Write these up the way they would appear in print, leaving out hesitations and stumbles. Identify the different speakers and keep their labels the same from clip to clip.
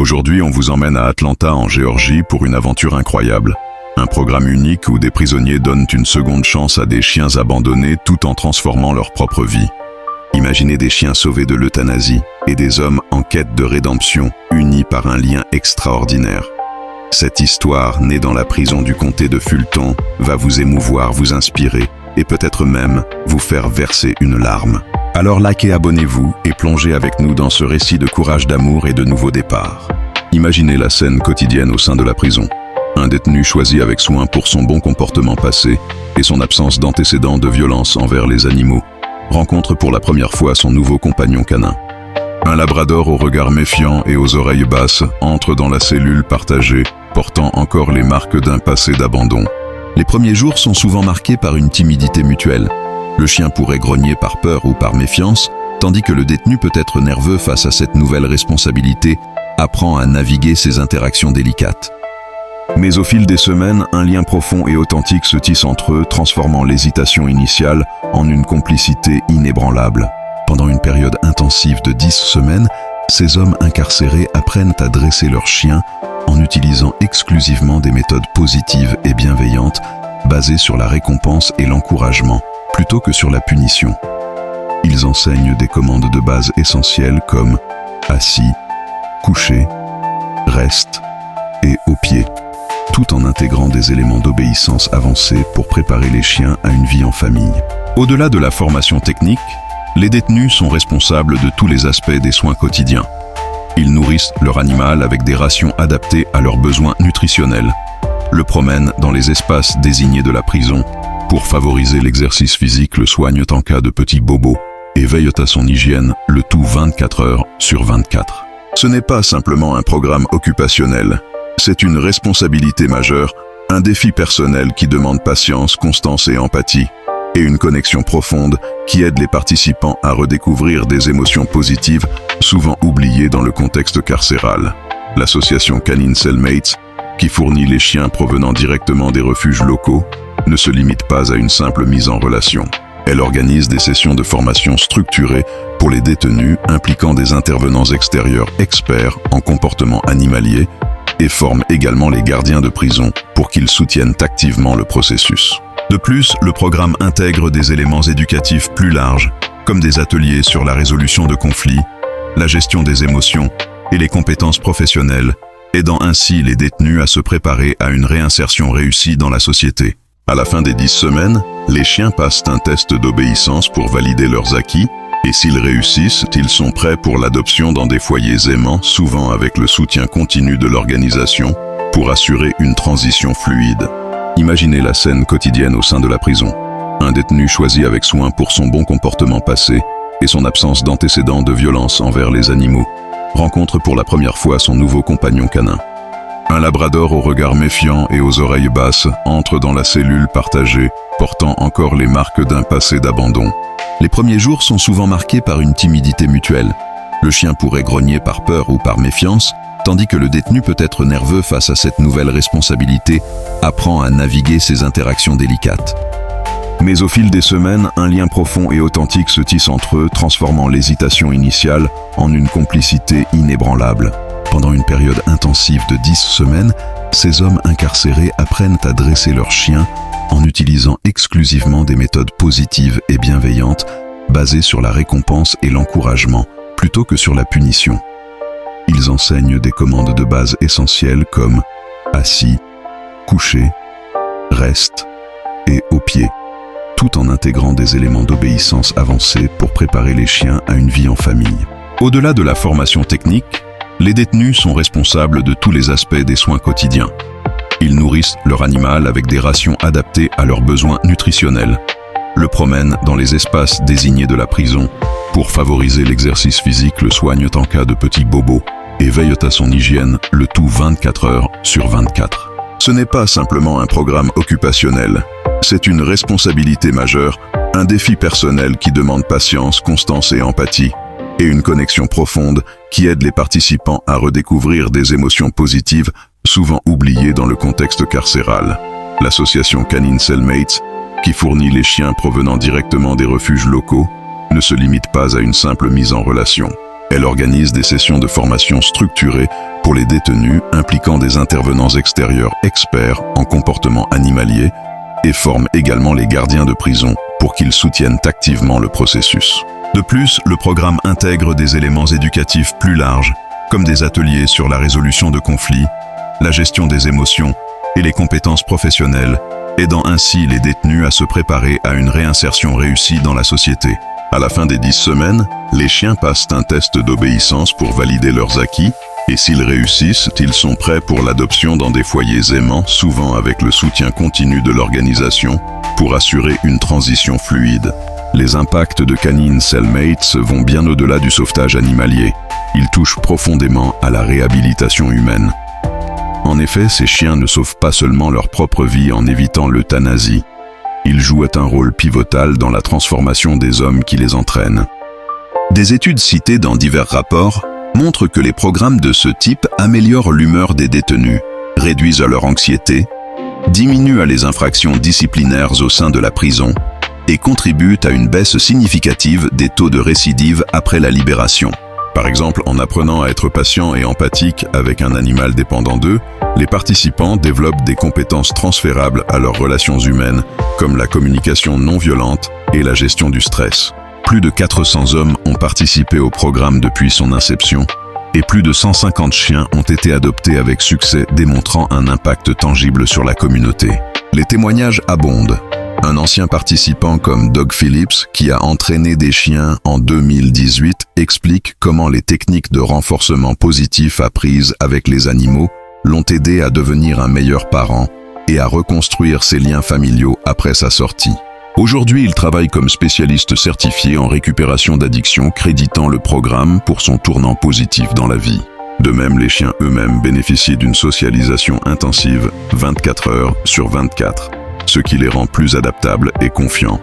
Speaker 1: Aujourd'hui, on vous emmène à Atlanta, en Géorgie, pour une aventure incroyable. Un programme unique où des prisonniers donnent une seconde chance à des chiens abandonnés tout en transformant leur propre vie. Imaginez des chiens sauvés de l'euthanasie et des hommes en quête de rédemption, unis par un lien extraordinaire. Cette histoire, née dans la prison du comté de Fulton, va vous émouvoir, vous inspirer et peut-être même vous faire verser une larme. Alors likez, abonnez-vous et plongez avec nous dans ce récit de courage, d'amour et de nouveaux départs. Imaginez la scène quotidienne au sein de la prison. Un détenu choisi avec soin pour son bon comportement passé et son absence d'antécédents de violence envers les animaux rencontre pour la première fois son nouveau compagnon canin. Un labrador au regard méfiant et aux oreilles basses entre dans la cellule partagée, portant encore les marques d'un passé d'abandon. Les premiers jours sont souvent marqués par une timidité mutuelle. Le chien pourrait grogner par peur ou par méfiance, tandis que le détenu peut être nerveux face à cette nouvelle responsabilité, apprend à naviguer ces interactions délicates. Mais au fil des semaines, un lien profond et authentique se tisse entre eux, transformant l'hésitation initiale en une complicité inébranlable. Pendant une période intensive de 10 semaines, ces hommes incarcérés apprennent à dresser leurs chiens en utilisant exclusivement des méthodes positives et bienveillantes, basées sur la récompense et l'encouragement, plutôt que sur la punition. Ils enseignent des commandes de base essentielles comme assis, couché, reste et au pied, tout en intégrant des éléments d'obéissance avancés pour préparer les chiens à une vie en famille. Au-delà de la formation technique, les détenus sont responsables de tous les aspects des soins quotidiens. Ils nourrissent leur animal avec des rations adaptées à leurs besoins nutritionnels, le promènent dans les espaces désignés de la prison pour favoriser l'exercice physique, le soignent en cas de petits bobos et veillent à son hygiène, le tout 24 heures sur 24. Ce n'est pas simplement un programme occupationnel, c'est une responsabilité majeure, un défi personnel qui demande patience, constance et empathie, et une connexion profonde qui aide les participants à redécouvrir des émotions positives, souvent oubliées dans le contexte carcéral. L'association Canine Cellmates, qui fournit les chiens provenant directement des refuges locaux, ne se limite pas à une simple mise en relation. Elle organise des sessions de formation structurées pour les détenus, impliquant des intervenants extérieurs experts en comportement animalier, et forme également les gardiens de prison pour qu'ils soutiennent activement le processus. De plus, le programme intègre des éléments éducatifs plus larges, comme des ateliers sur la résolution de conflits, la gestion des émotions et les compétences professionnelles, aidant ainsi les détenus à se préparer à une réinsertion réussie dans la société. À la fin des 10 semaines, les chiens passent un test d'obéissance pour valider leurs acquis, et s'ils réussissent, ils sont prêts pour l'adoption dans des foyers aimants, souvent avec le soutien continu de l'organisation, pour assurer une transition fluide. Imaginez la scène quotidienne au sein de la prison. Un détenu choisi avec soin pour son bon comportement passé et son absence d'antécédents de violence envers les animaux rencontre pour la première fois son nouveau compagnon canin. Un labrador au regard méfiant et aux oreilles basses entre dans la cellule partagée, portant encore les marques d'un passé d'abandon. Les premiers jours sont souvent marqués par une timidité mutuelle. Le chien pourrait grogner par peur ou par méfiance, tandis que le détenu peut être nerveux face à cette nouvelle responsabilité, apprend à naviguer ces interactions délicates. Mais au fil des semaines, un lien profond et authentique se tisse entre eux, transformant l'hésitation initiale en une complicité inébranlable. Pendant une période intensive de 10 semaines, ces hommes incarcérés apprennent à dresser leurs chiens en utilisant exclusivement des méthodes positives et bienveillantes, basées sur la récompense et l'encouragement, plutôt que sur la punition. Ils enseignent des commandes de base essentielles comme assis, couché, reste et au pied, tout en intégrant des éléments d'obéissance avancés pour préparer les chiens à une vie en famille. Au-delà de la formation technique, les détenus sont responsables de tous les aspects des soins quotidiens. Ils nourrissent leur animal avec des rations adaptées à leurs besoins nutritionnels, le promènent dans les espaces désignés de la prison pour favoriser l'exercice physique, le soignent en cas de petits bobos et veillent à son hygiène, le tout 24 heures sur 24. Ce n'est pas simplement un programme occupationnel, c'est une responsabilité majeure, un défi personnel qui demande patience, constance et empathie, et une connexion profonde qui aide les participants à redécouvrir des émotions positives, souvent oubliées dans le contexte carcéral. L'association Canine Cellmates, qui fournit les chiens provenant directement des refuges locaux, ne se limite pas à une simple mise en relation. Elle organise des sessions de formation structurées pour les détenus impliquant des intervenants extérieurs experts en comportement animalier et forme également les gardiens de prison pour qu'ils soutiennent activement le processus. De plus, le programme intègre des éléments éducatifs plus larges, comme des ateliers sur la résolution de conflits, la gestion des émotions et les compétences professionnelles, aidant ainsi les détenus à se préparer à une réinsertion réussie dans la société. À la fin des 10 semaines, les chiens passent un test d'obéissance pour valider leurs acquis, et s'ils réussissent, ils sont prêts pour l'adoption dans des foyers aimants, souvent avec le soutien continu de l'organisation, pour assurer une transition fluide. Les impacts de Canine Cellmates vont bien au-delà du sauvetage animalier. Ils touchent profondément à la réhabilitation humaine. En effet, ces chiens ne sauvent pas seulement leur propre vie en évitant l'euthanasie. Ils jouent un rôle pivotal dans la transformation des hommes qui les entraînent. Des études citées dans divers rapports montrent que les programmes de ce type améliorent l'humeur des détenus, réduisent leur anxiété, diminuent les infractions disciplinaires au sein de la prison et contribuent à une baisse significative des taux de récidive après la libération. Par exemple, en apprenant à être patient et empathique avec un animal dépendant d'eux, les participants développent des compétences transférables à leurs relations humaines, comme la communication non violente et la gestion du stress. Plus de 400 hommes ont participé au programme depuis son inception, et plus de 150 chiens ont été adoptés avec succès, démontrant un impact tangible sur la communauté. Les témoignages abondent. Un ancien participant comme Doug Phillips, qui a entraîné des chiens en 2018, explique comment les techniques de renforcement positif apprises avec les animaux l'ont aidé à devenir un meilleur parent et à reconstruire ses liens familiaux après sa sortie. Aujourd'hui, il travaille comme spécialiste certifié en récupération d'addiction, créditant le programme pour son tournant positif dans la vie. De même, les chiens eux-mêmes bénéficient d'une socialisation intensive 24 heures sur 24. Ce qui les rend plus adaptables et confiants,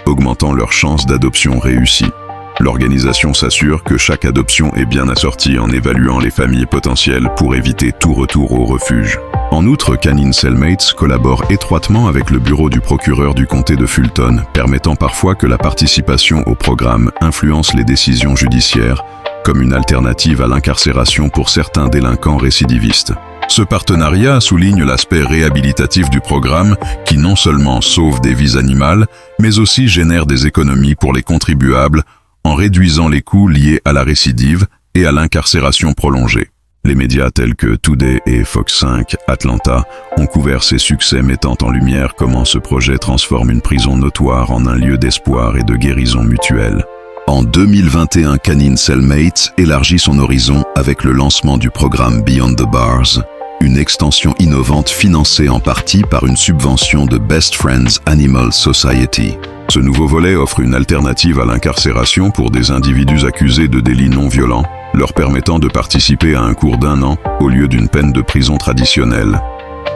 Speaker 1: augmentant leurs chances d'adoption réussie. L'organisation s'assure que chaque adoption est bien assortie en évaluant les familles potentielles pour éviter tout retour au refuge. En outre, Canine Cellmates collabore étroitement avec le bureau du procureur du comté de Fulton, permettant parfois que la participation au programme influence les décisions judiciaires, comme une alternative à l'incarcération pour certains délinquants récidivistes. Ce partenariat souligne l'aspect réhabilitatif du programme qui non seulement sauve des vies animales, mais aussi génère des économies pour les contribuables en réduisant les coûts liés à la récidive et à l'incarcération prolongée. Les médias tels que Today et Fox 5 Atlanta ont couvert ces succès, mettant en lumière comment ce projet transforme une prison notoire en un lieu d'espoir et de guérison mutuelle. En 2021, Canine Cellmates élargit son horizon avec le lancement du programme Beyond the Bars, une extension innovante financée en partie par une subvention de Best Friends Animal Society. Ce nouveau volet offre une alternative à l'incarcération pour des individus accusés de délits non violents, leur permettant de participer à un cours d'1 an au lieu d'une peine de prison traditionnelle.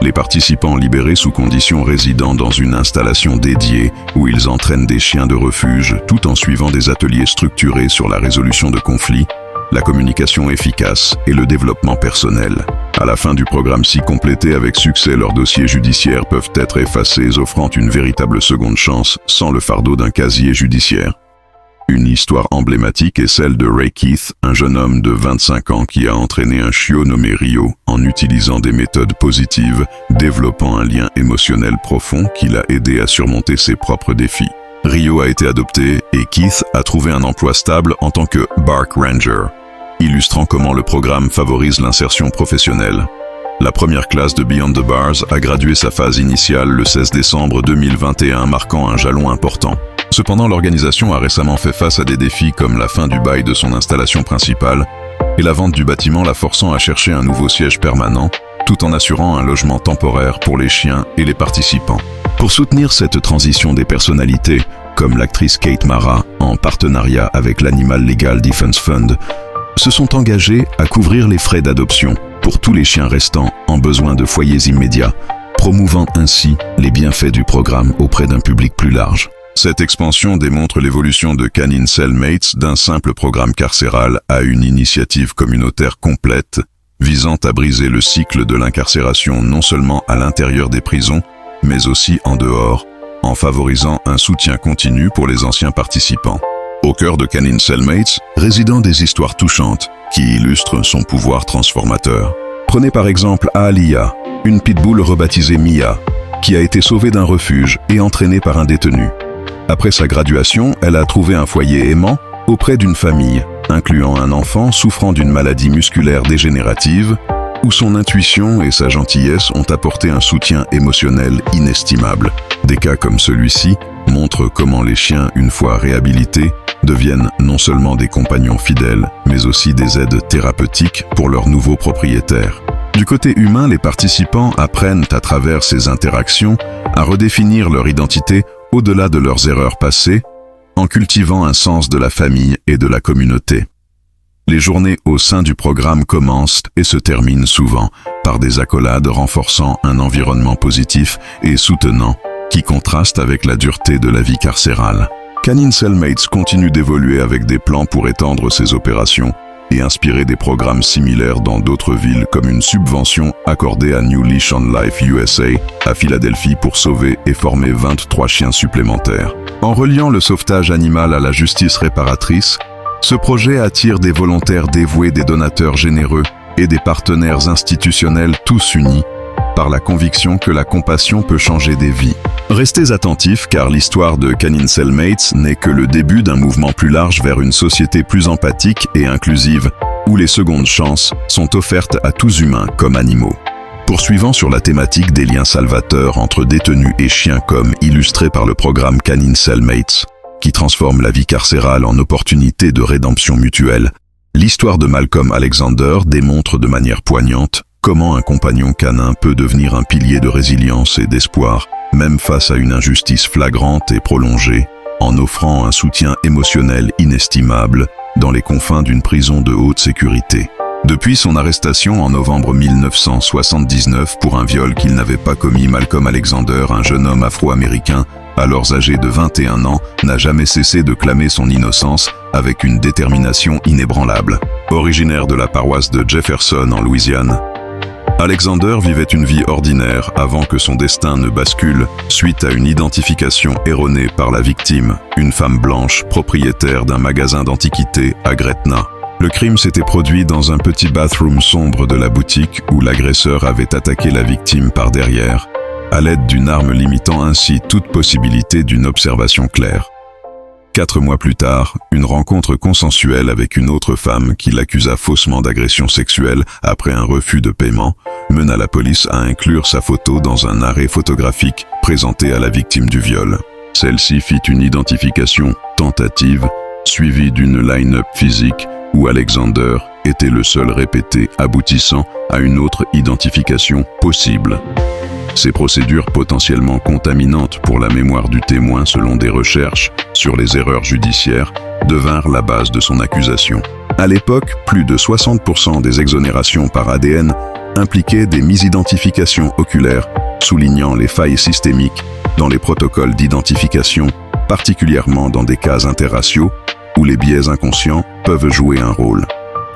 Speaker 1: Les participants libérés sous conditions résident dans une installation dédiée où ils entraînent des chiens de refuge tout en suivant des ateliers structurés sur la résolution de conflits, la communication efficace et le développement personnel. À la fin du programme, si complété avec succès, leurs dossiers judiciaires peuvent être effacés, offrant une véritable seconde chance sans le fardeau d'un casier judiciaire. Une histoire emblématique est celle de Ray Keith, un jeune homme de 25 ans qui a entraîné un chiot nommé Rio en utilisant des méthodes positives, développant un lien émotionnel profond qui l'a aidé à surmonter ses propres défis. Rio a été adopté et Keith a trouvé un emploi stable en tant que Bark Ranger, illustrant comment le programme favorise l'insertion professionnelle. La première classe de Beyond the Bars a gradué sa phase initiale le 16 décembre 2021, marquant un jalon important. Cependant, l'organisation a récemment fait face à des défis comme la fin du bail de son installation principale et la vente du bâtiment, la forçant à chercher un nouveau siège permanent, tout en assurant un logement temporaire pour les chiens et les participants. Pour soutenir cette transition, des personnalités, comme l'actrice Kate Mara, en partenariat avec l'Animal Legal Defense Fund, se sont engagés à couvrir les frais d'adoption pour tous les chiens restants en besoin de foyers immédiats, promouvant ainsi les bienfaits du programme auprès d'un public plus large. Cette expansion démontre l'évolution de Canine Cellmates d'un simple programme carcéral à une initiative communautaire complète, visant à briser le cycle de l'incarcération non seulement à l'intérieur des prisons, mais aussi en dehors, en favorisant un soutien continu pour les anciens participants. Au cœur de Canine Cellmates, résident des histoires touchantes qui illustrent son pouvoir transformateur. Prenez par exemple Aaliyah, une pitbull rebaptisée Mia, qui a été sauvée d'un refuge et entraînée par un détenu. Après sa graduation, elle a trouvé un foyer aimant auprès d'une famille, incluant un enfant souffrant d'une maladie musculaire dégénérative, où son intuition et sa gentillesse ont apporté un soutien émotionnel inestimable. Des cas comme celui-ci montrent comment les chiens, une fois réhabilités, deviennent non seulement des compagnons fidèles, mais aussi des aides thérapeutiques pour leurs nouveaux propriétaires. Du côté humain, les participants apprennent à travers ces interactions à redéfinir leur identité au-delà de leurs erreurs passées, en cultivant un sens de la famille et de la communauté. Les journées au sein du programme commencent et se terminent souvent par des accolades renforçant un environnement positif et soutenant qui contraste avec la dureté de la vie carcérale. Canine Cellmates continue d'évoluer avec des plans pour étendre ses opérations et inspirer des programmes similaires dans d'autres villes, comme une subvention accordée à New Leash on Life USA à Philadelphie pour sauver et former 23 chiens supplémentaires. En reliant le sauvetage animal à la justice réparatrice, ce projet attire des volontaires dévoués, des donateurs généreux et des partenaires institutionnels tous unis par la conviction que la compassion peut changer des vies. Restez attentifs car l'histoire de Canine Cellmates n'est que le début d'un mouvement plus large vers une société plus empathique et inclusive, où les secondes chances sont offertes à tous humains comme animaux. Poursuivant sur la thématique des liens salvateurs entre détenus et chiens comme illustré par le programme Canine Cellmates, qui transforme la vie carcérale en opportunité de rédemption mutuelle, l'histoire de Malcolm Alexander démontre de manière poignante comment un compagnon canin peut devenir un pilier de résilience et d'espoir, même face à une injustice flagrante et prolongée, en offrant un soutien émotionnel inestimable dans les confins d'une prison de haute sécurité. Depuis son arrestation en novembre 1979 pour un viol qu'il n'avait pas commis, Malcolm Alexander, un jeune homme afro-américain, alors âgé de 21 ans, n'a jamais cessé de clamer son innocence avec une détermination inébranlable. Originaire de la paroisse de Jefferson en Louisiane, Alexander vivait une vie ordinaire avant que son destin ne bascule suite à une identification erronée par la victime, une femme blanche propriétaire d'un magasin d'antiquités à Gretna. Le crime s'était produit dans un petit bathroom sombre de la boutique où l'agresseur avait attaqué la victime par derrière, à l'aide d'une arme limitant ainsi toute possibilité d'une observation claire. 4 mois plus tard, une rencontre consensuelle avec une autre femme qui l'accusa faussement d'agression sexuelle après un refus de paiement mena la police à inclure sa photo dans un arrêt photographique présenté à la victime du viol. Celle-ci fit une identification tentative, suivie d'une line-up physique où Alexander était le seul répété, aboutissant à une autre identification possible. Ces procédures potentiellement contaminantes pour la mémoire du témoin selon des recherches sur les erreurs judiciaires devinrent la base de son accusation. À l'époque, plus de 60% des exonérations par ADN impliquaient des misidentifications oculaires, soulignant les failles systémiques dans les protocoles d'identification, particulièrement dans des cas interraciaux où les biais inconscients peuvent jouer un rôle.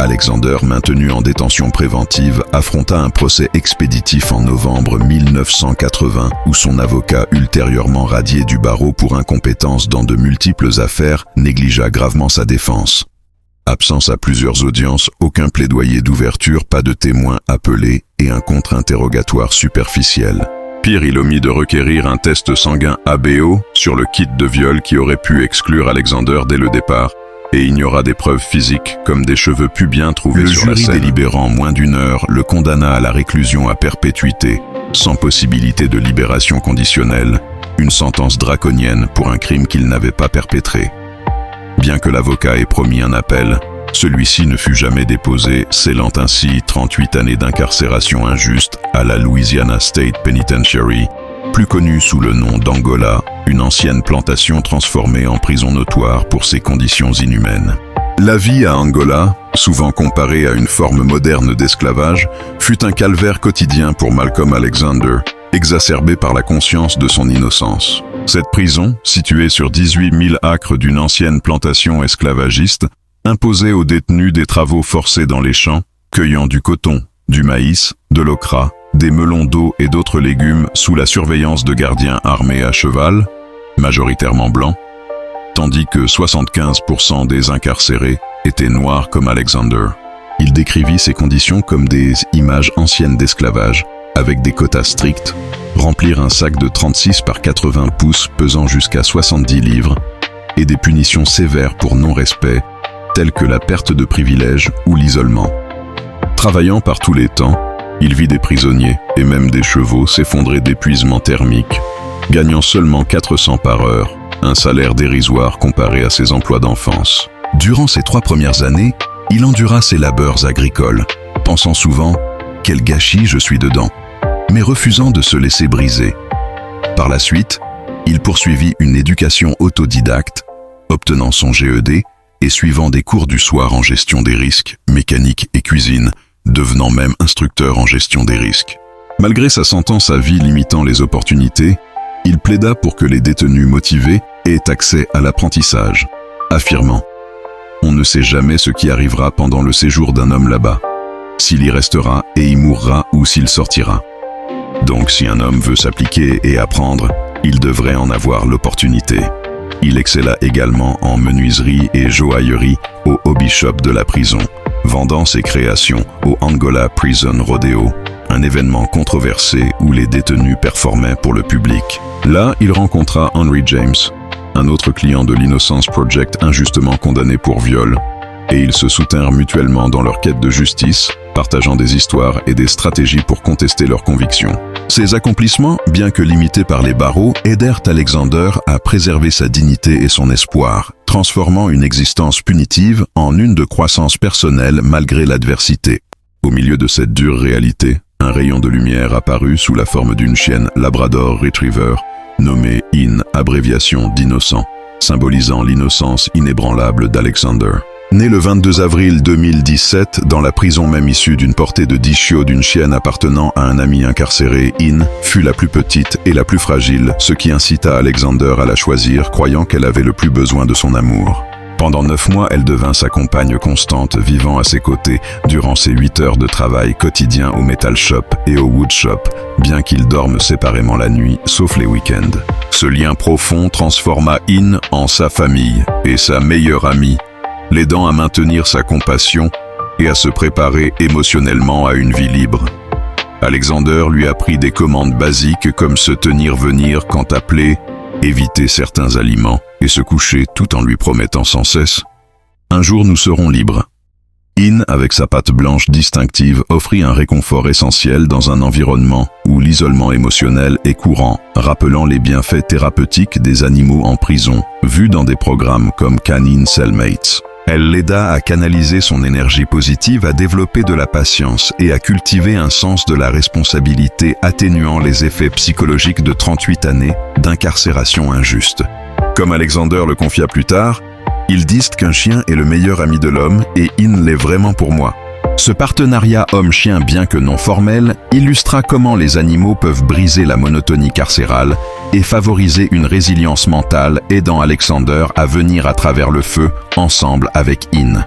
Speaker 1: Alexander, maintenu en détention préventive, affronta un procès expéditif en novembre 1980 où son avocat, ultérieurement radié du barreau pour incompétence dans de multiples affaires, négligea gravement sa défense. Absence à plusieurs audiences, aucun plaidoyer d'ouverture, pas de témoins appelés et un contre-interrogatoire superficiel. Pire, il omit de requérir un test sanguin ABO sur le kit de viol qui aurait pu exclure Alexander dès le départ, et ignora des preuves physiques comme des cheveux pubiens trouvés sur la scène. Le jury délibérant moins d'1 heure le condamna à la réclusion à perpétuité, sans possibilité de libération conditionnelle, une sentence draconienne pour un crime qu'il n'avait pas perpétré. Bien que l'avocat ait promis un appel, celui-ci ne fut jamais déposé, scellant ainsi 38 années d'incarcération injuste à la Louisiana State Penitentiary, plus connue sous le nom d'Angola, une ancienne plantation transformée en prison notoire pour ses conditions inhumaines. La vie à Angola, souvent comparée à une forme moderne d'esclavage, fut un calvaire quotidien pour Malcolm Alexander, exacerbé par la conscience de son innocence. Cette prison, située sur 18 000 acres d'une ancienne plantation esclavagiste, imposait aux détenus des travaux forcés dans les champs, cueillant du coton, du maïs, de l'okra, des melons d'eau et d'autres légumes sous la surveillance de gardiens armés à cheval, majoritairement blancs. tandis que 75% des incarcérés étaient noirs comme Alexander. Il décrivit ces conditions comme des images anciennes d'esclavage, avec des quotas stricts, remplir un sac de 36 par 80 pouces pesant jusqu'à 70 livres, et des punitions sévères pour non-respect, telles que la perte de privilèges ou l'isolement. Travaillant par tous les temps, il vit des prisonniers et même des chevaux s'effondrer d'épuisement thermique, gagnant seulement 400 par heure, un salaire dérisoire comparé à ses emplois d'enfance. Durant ses 3 premières années, il endura ses labeurs agricoles, pensant souvent « quel gâchis je suis dedans », mais refusant de se laisser briser. Par la suite, il poursuivit une éducation autodidacte, obtenant son GED et suivant des cours du soir en gestion des risques, mécanique et cuisine, devenant même instructeur en gestion des risques. Malgré sa sentence à vie limitant les opportunités, il plaida pour que les détenus motivés aient accès à l'apprentissage, affirmant « On ne sait jamais ce qui arrivera pendant le séjour d'un homme là-bas, s'il y restera et y mourra ou s'il sortira. Donc si un homme veut s'appliquer et apprendre, il devrait en avoir l'opportunité. » Il excella également en menuiserie et joaillerie au hobby shop de la prison, vendant ses créations au Angola Prison Rodeo, un événement controversé où les détenus performaient pour le public. Là, il rencontra Henry James, un autre client de l'Innocence Project injustement condamné pour viol, et ils se soutinrent mutuellement dans leur quête de justice, partageant des histoires et des stratégies pour contester leurs convictions. Ces accomplissements, bien que limités par les barreaux, aidèrent Alexander à préserver sa dignité et son espoir, transformant une existence punitive en une de croissance personnelle malgré l'adversité. Au milieu de cette dure réalité, un rayon de lumière apparut sous la forme d'une chienne Labrador Retriever, nommée In, abréviation d'innocent, symbolisant l'innocence inébranlable d'Alexander. Né le 22 avril 2017 dans la prison même issue d'une portée de 10 chiots d'une chienne appartenant à un ami incarcéré, In fut la plus petite et la plus fragile, ce qui incita Alexander à la choisir, croyant qu'elle avait le plus besoin de son amour. Pendant 9 mois, elle devint sa compagne constante, vivant à ses côtés durant ses 8 heures de travail quotidien au metal shop et au wood shop, bien qu'ils dorment séparément la nuit, sauf les week-ends. Ce lien profond transforma In en sa famille et sa meilleure amie, l'aidant à maintenir sa compassion et à se préparer émotionnellement à une vie libre. Alexander lui apprit des commandes basiques comme se tenir venir quand appelé, éviter certains aliments et se coucher tout en lui promettant sans cesse « Un jour nous serons libres ». In, avec sa patte blanche distinctive, offrit un réconfort essentiel dans un environnement où l'isolement émotionnel est courant, rappelant les bienfaits thérapeutiques des animaux en prison, vus dans des programmes comme Canine Cellmates. Elle l'aida à canaliser son énergie positive, à développer de la patience et à cultiver un sens de la responsabilité atténuant les effets psychologiques de 38 années d'incarcération injuste. Comme Alexander le confia plus tard, « Ils disent qu'un chien est le meilleur ami de l'homme et In l'est vraiment pour moi. » Ce partenariat homme-chien, bien que non formel, illustra comment les animaux peuvent briser la monotonie carcérale et favoriser une résilience mentale, aidant Alexander à venir à travers le feu ensemble avec In.